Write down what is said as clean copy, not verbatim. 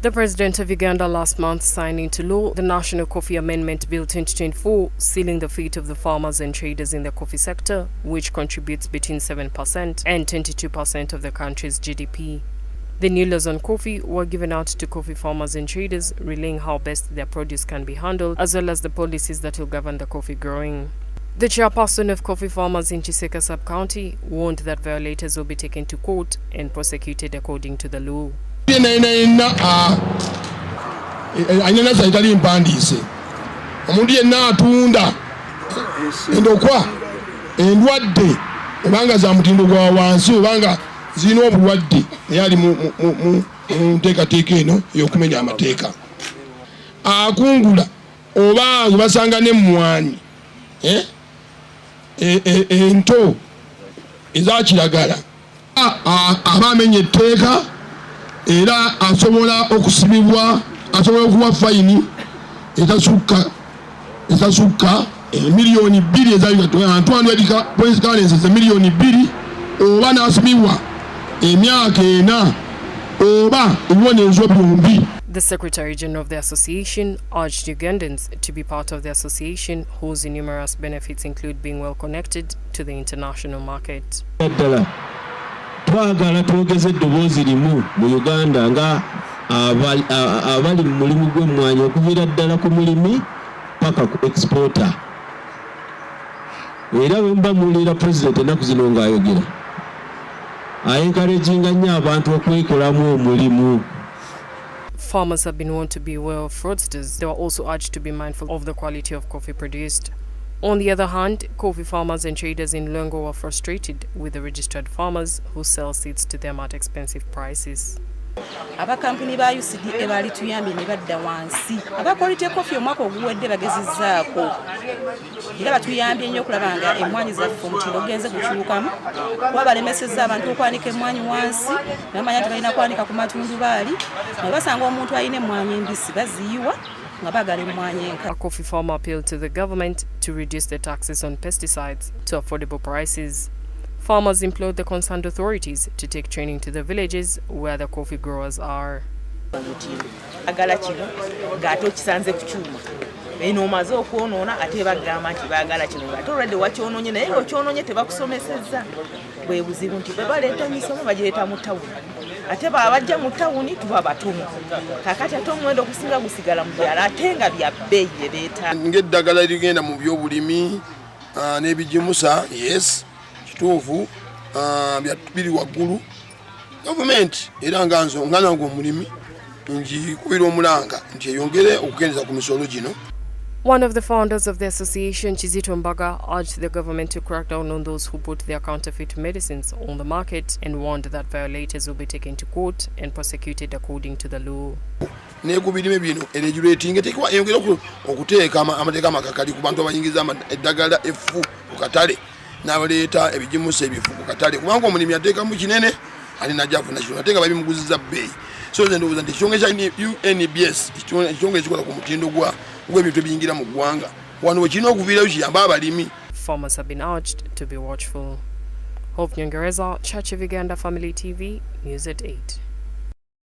The President of Uganda last month signed into law the National Coffee Amendment Bill 2024, sealing the fate of the farmers and traders in the coffee sector, which contributes between 7% and 22% of the country's GDP. The new laws on coffee were given out to coffee farmers and traders, relaying how best their produce can be handled, as well as the policies that will govern the coffee growing. The chairperson of coffee farmers in Chiseka Sub-County warned that violators will be taken to court and prosecuted according to the law. Anyana saitali mpandise omuntu yenna atunda endokwa endwadde obanga za mutindo gwa wansi obanga zino obulwadde yali mu nteekateeka eno y'okumenya amateeka akungula oba basanga n'emmwanyi ento eza kiragala aba amenya etteeka era asobola okusibibwa, asobola okuwa fayini etasukka miliyoni 2 ez'Uganda, police currency miliyoni 2, oba n'asibibwa emyaka 4 oba ebibonerezo byombi. The Secretary General of the association urged Ugandans to be part of the association, whose numerous benefits include being well connected to the international market. Twagala twogeze eddoboozi limu mu Uganda nga abali mu mulimu gw'emmwanyi okuviira ddala ku mulimi paka ku exporter. Era bwe mba muwulira President ennaku zino ng'ayogera ayenkareginga nnyo abantu okwekolamu omulimu. Farmers have been known to be well fraudsters. They were also urged to be mindful of the quality of coffee produced. On the other hand, coffee farmers and traders in Lwengo were frustrated with the registered farmers who sell seeds to them at expensive prices. Abakampuni ba UCD ebali tuyambye ne badda wansi. Abakolite coffee omwaka oguwedde bagezizzaako. Era batuyambye nnyo okulaba nga emmwanyi zaffe omutindo ogenze gukyukamu. Kuba balemesezza abantu okwanika emmwanyi wansi, bamanya nti balina kwanika ku matundubaali. Ne basanga omuntu alina emmwanyi embisi baziyiwa. A coffee farmer appealed to the government to reduce the taxes on pesticides to affordable prices. Farmers implored the concerned authorities to take training to the villages where the coffee growers are. Ate babajja mu tawuni tuba batumu kakati ate omwendo okusinga gusigala mu byalo ate nga bya bbeeyi ereeta ng'eddagala erigenda mu byobulimi n'ebigimusa yes kituufu biri waggulu gavumenti era nga nange omulimi ngikubira omulanga nti eyongere okukendeeza ku misolo gino. One of the founders of the association, Chizito Mbaga, urged the government to crack down on those who put their counterfeit medicines on the market and warned that violators will be taken to court and prosecuted according to the law. Nekubirime bino regulating etekwa eyongera okuteeka amateeka amakakali ku bantu abayingiza eddagala effu ku katale n'abaleeta ebigimusa ebifu ku katale kubanga omulimi ateekamu kinene alina gyafuna kino ateeka babimuguzizza bbeeyi. So nze ndowooza nti ekitongole kya UNBS ekitongole ekikola ku mutindo gw'ebintu ebiyingira mu ggwanga wano we kirina okuviirayo kiyamba abalimi. Farmers have been urged to be watchful. Hope Nyongereza, Church of Uganda Family TV, News at 8.